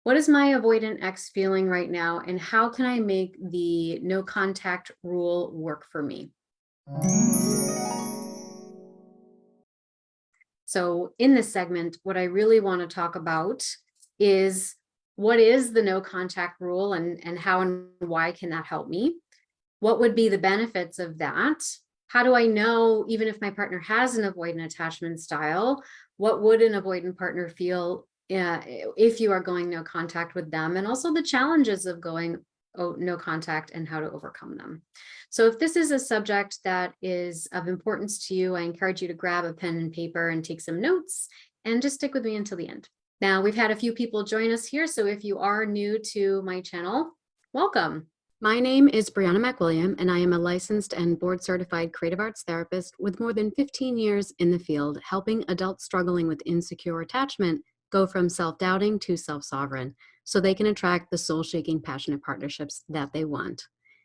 What is my avoidant ex feeling right now, and how can I make the no contact rule work for me? So in this segment, what I really want to talk about is what is the no contact rule, and how and why can that help me? What would be the benefits of that? How do I know, even if my partner has an avoidant attachment style, what would an avoidant partner feel if you are going no contact with them? And also the challenges of going no contact and how to overcome them. So if this is a subject that is of importance to you, I encourage you to grab a pen and paper and take some notes and just stick with me until the end. Now, we've had a few people join us here, so if you are new to my channel, welcome. My name is Brianamacwilliam, and I am a licensed and board-certified creative arts therapist with more than 15 years in the field, helping adults struggling with insecure attachment go from self-doubting to self-sovereign so they can attract the soul-shaking, passionate partnerships that they want.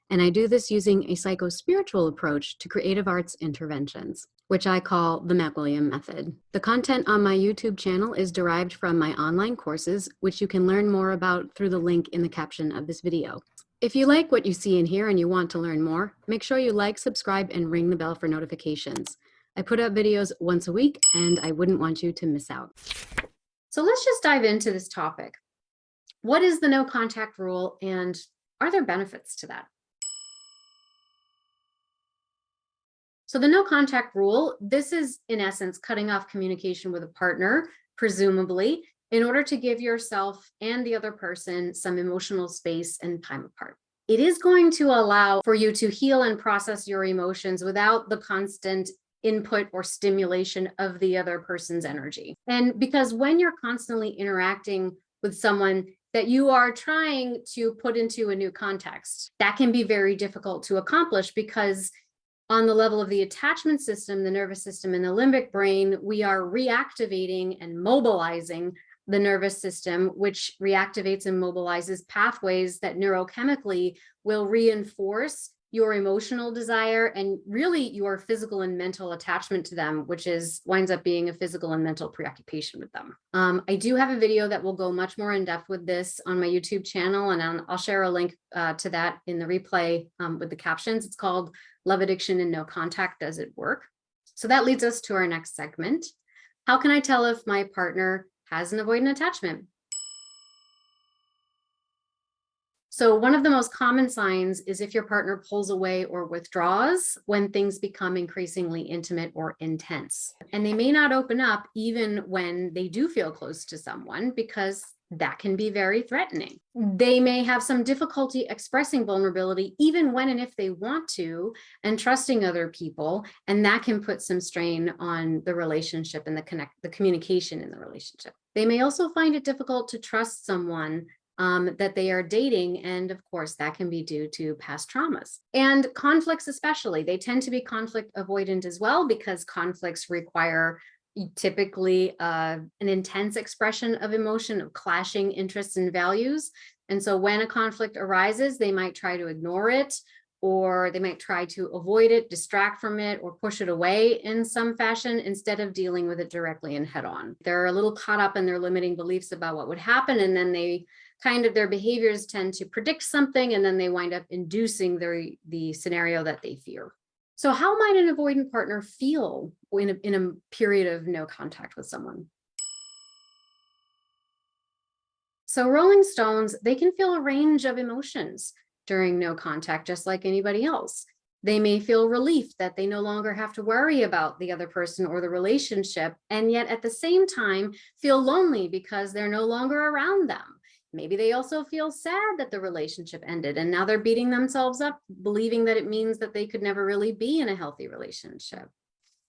And I do this using a psycho-spiritual approach to creative arts interventions, which I call the MacWilliam method. The content on my YouTube channel is derived from my online courses, which you can learn more about through the link in the caption of this video. If you like what you see in here and you want to learn more, make sure you like, subscribe, and ring the bell for notifications. I put out videos once a week, and I wouldn't want you to miss out. So let's just dive into this topic. What is the no contact rule, and are there benefits to that? So the no contact rule, this is in essence cutting off communication with a partner, presumably, in order to give yourself and the other person some emotional space and time apart. It is going to allow for you to heal and process your emotions without the constant input or stimulation of the other person's energy. And because when you're constantly interacting with someone that you are trying to put into a new context, that can be very difficult to accomplish, because on the level of the attachment system, the nervous system, and the limbic brain, we are reactivating and mobilizing the nervous system, which reactivates and mobilizes pathways that neurochemically will reinforce your emotional desire and really your physical and mental attachment to them, which winds up being a physical and mental preoccupation with them. I do have a video that will go much more in depth with this on my YouTube channel, and I'll share a link to that in the replay with the captions. It's called Love Addiction and No Contact, Does It Work? So that leads us to our next segment. How can I tell if my partner has an avoidant attachment? So one of the most common signs is if your partner pulls away or withdraws when things become increasingly intimate or intense. And they may not open up even when they do feel close to someone, because that can be very threatening. They may have some difficulty expressing vulnerability even when and if they want to, and trusting other people, and that can put some strain on the relationship and the communication in the relationship. They may also find it difficult to trust someone that they are dating, and of course that can be due to past traumas. And conflicts especially, they tend to be conflict avoidant as well, because conflicts require typically an intense expression of emotion, of clashing interests and values. And so when a conflict arises, they might try to ignore it, or they might try to avoid it, distract from it, or push it away in some fashion instead of dealing with it directly and head on. They're a little caught up in their limiting beliefs about what would happen, and then their behaviors tend to predict something, and then they wind up inducing the scenario that they fear. So how might an avoidant partner feel in a period of no contact with someone? So Rolling Stones, they can feel a range of emotions during no contact, just like anybody else. They may feel relief that they no longer have to worry about the other person or the relationship, and yet at the same time feel lonely because they're no longer around them. Maybe they also feel sad that the relationship ended, and now they're beating themselves up, believing that it means that they could never really be in a healthy relationship.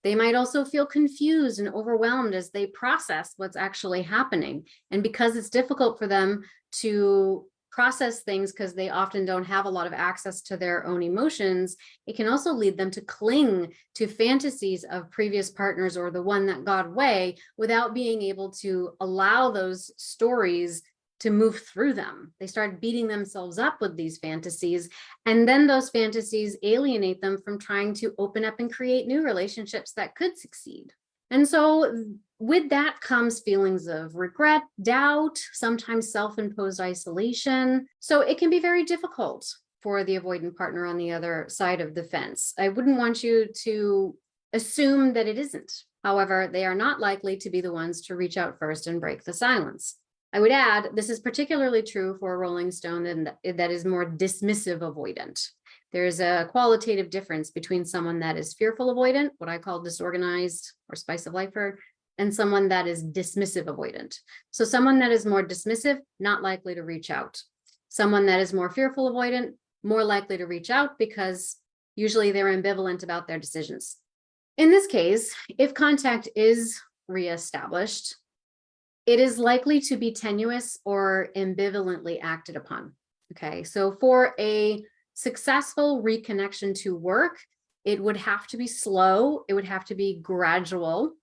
They might also feel confused and overwhelmed as they process what's actually happening. And because it's difficult for them to process things, because they often don't have a lot of access to their own emotions, it can also lead them to cling to fantasies of previous partners or the one that got away, without being able to allow those stories to move through them. They start beating themselves up with these fantasies, and then those fantasies alienate them from trying to open up and create new relationships that could succeed. And so with that comes feelings of regret, doubt, sometimes self-imposed isolation. So it can be very difficult for the avoidant partner on the other side of the fence. I wouldn't want you to assume that it isn't. However, they are not likely to be the ones to reach out first and break the silence. I would add, this is particularly true for a rolling stone that is more dismissive avoidant. There's a qualitative difference between someone that is fearful avoidant, what I call disorganized or spice of lifer, and someone that is dismissive avoidant. So someone that is more dismissive, not likely to reach out. Someone that is more fearful avoidant, more likely to reach out because usually they're ambivalent about their decisions. In this case, if contact is reestablished, it is likely to be tenuous or ambivalently acted upon. Okay, so for a successful reconnection to work, it would have to be slow, it would have to be gradual,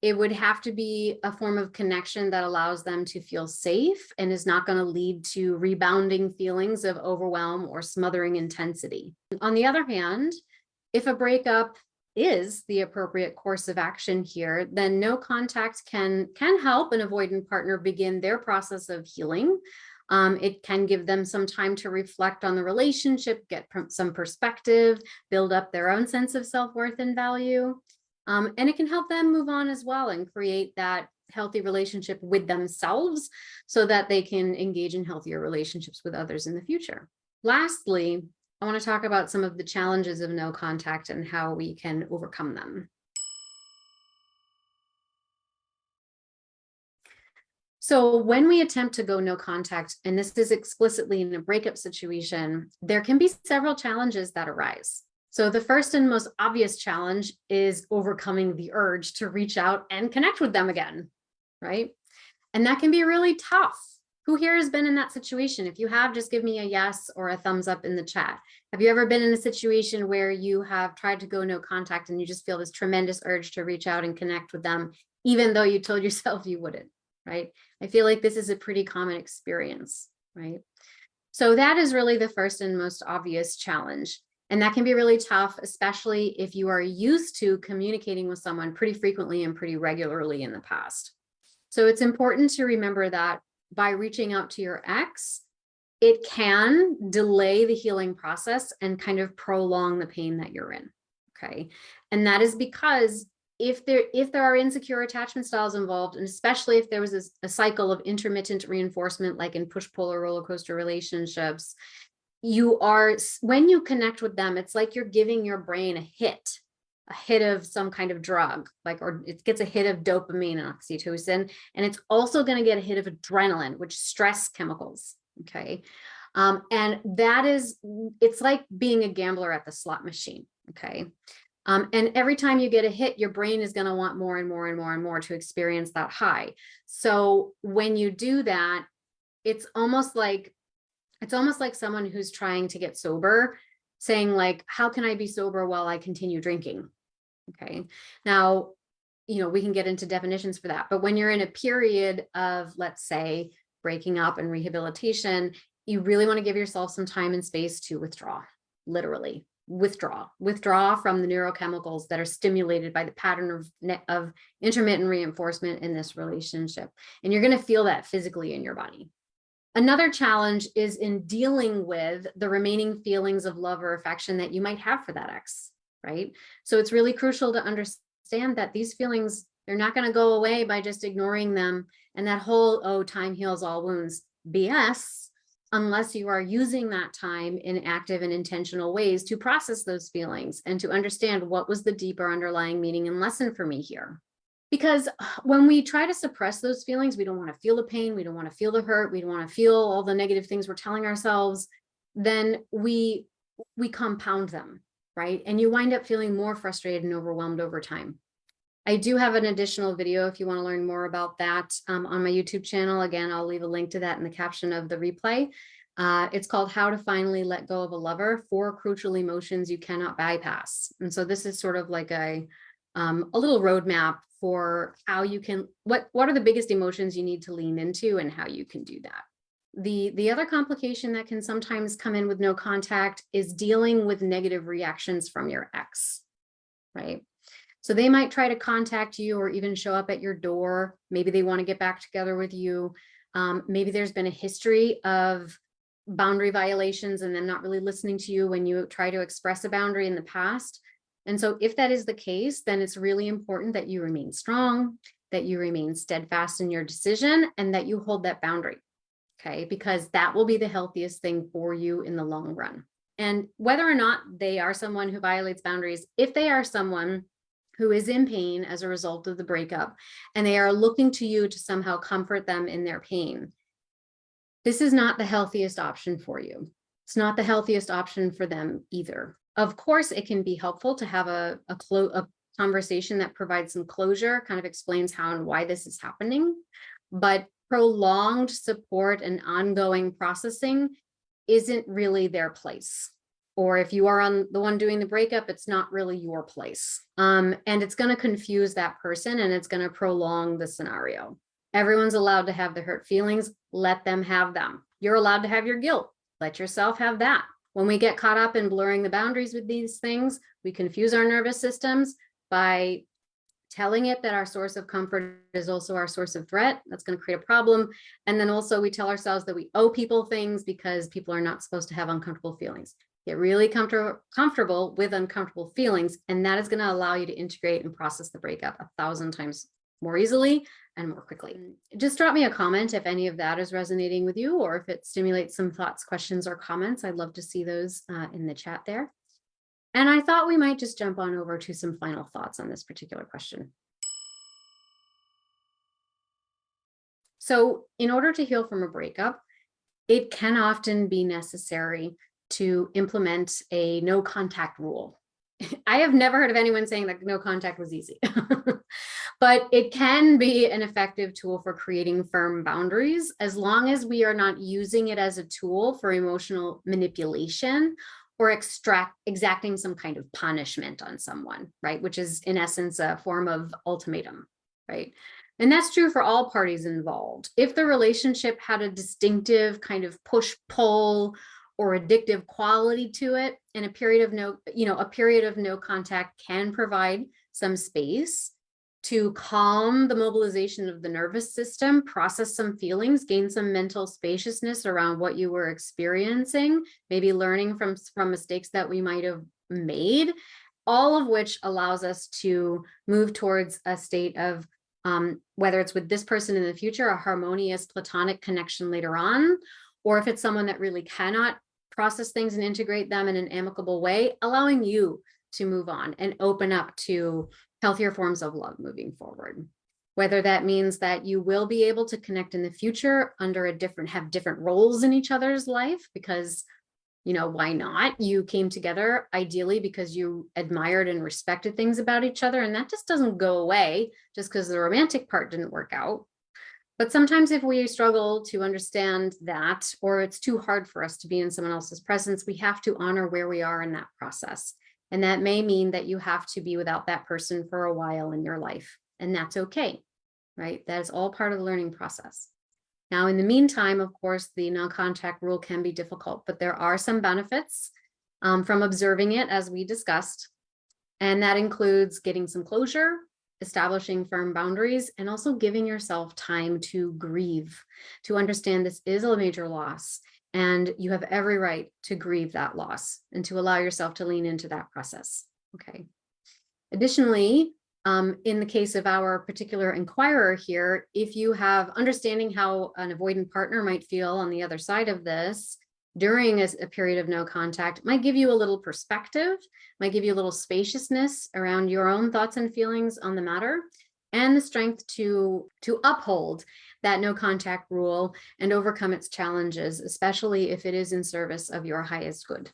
it would have to be a form of connection that allows them to feel safe and is not going to lead to rebounding feelings of overwhelm or smothering intensity. On the other hand, if a breakup is the appropriate course of action here, then no contact can help an avoidant partner begin their process of healing. It can give them some time to reflect on the relationship, get some perspective, build up their own sense of self-worth and value. And it can help them move on as well and create that healthy relationship with themselves so that they can engage in healthier relationships with others in the future. Lastly, I want to talk about some of the challenges of no contact and how we can overcome them. So when we attempt to go no contact, and this is explicitly in a breakup situation, there can be several challenges that arise. So the first and most obvious challenge is overcoming the urge to reach out and connect with them again, right? And that can be really tough. Who here has been in that situation? If you have, just give me a yes or a thumbs up in the chat. Have you ever been in a situation where you have tried to go no contact and you just feel this tremendous urge to reach out and connect with them, even though you told yourself you wouldn't, right? I feel like this is a pretty common experience, right? So that is really the first and most obvious challenge. And that can be really tough, especially if you are used to communicating with someone pretty frequently and pretty regularly in the past. So it's important to remember that by reaching out to your ex, it can delay the healing process and kind of prolong the pain that you're in, okay? And that is because if there are insecure attachment styles involved, and especially if there was a cycle of intermittent reinforcement, like in push-pull or roller coaster relationships, when you connect with them, it's like you're giving your brain a hit of some kind of drug, or it gets a hit of dopamine and oxytocin, and it's also going to get a hit of adrenaline, which stress chemicals, okay? And it's like being a gambler at the slot machine, okay? And every time you get a hit, your brain is going to want more and more and more and more to experience that high. So when you do that, it's almost like someone who's trying to get sober saying, like, how can I be sober while I continue drinking? Okay. Now, we can get into definitions for that, but when you're in a period of, let's say, breaking up and rehabilitation, you really want to give yourself some time and space to withdraw, literally withdraw from the neurochemicals that are stimulated by the pattern of intermittent reinforcement in this relationship. And you're going to feel that physically in your body. Another challenge is in dealing with the remaining feelings of love or affection that you might have for that ex, right? So it's really crucial to understand that these feelings, they're not going to go away by just ignoring them. And that whole, oh, time heals all wounds, BS, unless you are using that time in active and intentional ways to process those feelings and to understand what was the deeper underlying meaning and lesson for me here. Because when we try to suppress those feelings, we don't want to feel the pain, we don't want to feel the hurt, we don't want to feel all the negative things we're telling ourselves, then we compound them, right? And you wind up feeling more frustrated and overwhelmed over time. I do have an additional video if you want to learn more about that on my YouTube channel. Again, I'll leave a link to that in the caption of the replay. It's called How to Finally Let Go of a Lover, 4 Crucial Emotions You Cannot Bypass. And so this is sort of like a little roadmap for how you can, what are the biggest emotions you need to lean into and how you can do that. The other complication that can sometimes come in with no contact is dealing with negative reactions from your ex, right? So they might try to contact you or even show up at your door. Maybe they want to get back together with you. Maybe there's been a history of boundary violations and them not really listening to you when you try to express a boundary in the past. And so if that is the case, then it's really important that you remain strong, that you remain steadfast in your decision, and that you hold that boundary. Okay, because that will be the healthiest thing for you in the long run. And whether or not they are someone who violates boundaries, if they are someone who is in pain as a result of the breakup, and they are looking to you to somehow comfort them in their pain, this is not the healthiest option for you. It's not the healthiest option for them either. Of course, it can be helpful to have a conversation that provides some closure, kind of explains how and why this is happening, but prolonged support and ongoing processing isn't really their place. Or if you are on the one doing the breakup, it's not really your place. And it's going to confuse that person, and it's going to prolong the scenario. Everyone's allowed to have the hurt feelings. Let them have them. You're allowed to have your guilt. Let yourself have that. When we get caught up in blurring the boundaries with these things, we confuse our nervous systems by telling it that our source of comfort is also our source of threat. That's going to create a problem. And then also we tell ourselves that we owe people things because people are not supposed to have uncomfortable feelings. Get really comfortable with uncomfortable feelings, and that is going to allow you to integrate and process the breakup 1,000 times more easily and more quickly. Just drop me a comment if any of that is resonating with you, or if it stimulates some thoughts, questions, or comments. I'd love to see those in the chat there. And I thought we might just jump on over to some final thoughts on this particular question. So in order to heal from a breakup, it can often be necessary to implement a no contact rule. I have never heard of anyone saying that no contact was easy, but it can be an effective tool for creating firm boundaries, as long as we are not using it as a tool for emotional manipulation or exacting some kind of punishment on someone, right? Which is in essence a form of ultimatum, right? And that's true for all parties involved. If the relationship had a distinctive kind of push-pull or addictive quality to it, and a period of no contact can provide some space to calm the mobilization of the nervous system, process some feelings, gain some mental spaciousness around what you were experiencing, maybe learning from mistakes that we might have made, all of which allows us to move towards a state of whether it's with this person in the future, a harmonious platonic connection later on, or if it's someone that really cannot process things and integrate them in an amicable way, allowing you to move on and open up to healthier forms of love moving forward. Whether that means that you will be able to connect in the future under have different roles in each other's life, because, why not? You came together ideally because you admired and respected things about each other, and that just doesn't go away just because the romantic part didn't work out. But sometimes if we struggle to understand that, or it's too hard for us to be in someone else's presence, we have to honor where we are in that process. And that may mean that you have to be without that person for a while in your life. And that's okay, right? That is all part of the learning process. Now, in the meantime, of course, the non-contact rule can be difficult, but there are some benefits from observing it, as we discussed. And that includes getting some closure, establishing firm boundaries, and also giving yourself time to grieve, to understand this is a major loss, and you have every right to grieve that loss and to allow yourself to lean into that process. Okay. Additionally, in the case of our particular inquirer here, if you have understanding how an avoidant partner might feel on the other side of this during a period of no contact, might give you a little perspective, might give you a little spaciousness around your own thoughts and feelings on the matter, and the strength to uphold that no contact rule and overcome its challenges, especially if it is in service of your highest good.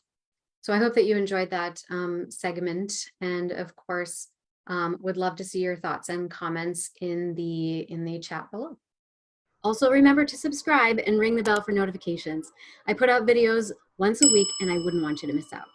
So I hope that you enjoyed that segment, and of course, would love to see your thoughts and comments in the chat below. Also, remember to subscribe and ring the bell for notifications. I put out videos once a week, and I wouldn't want you to miss out.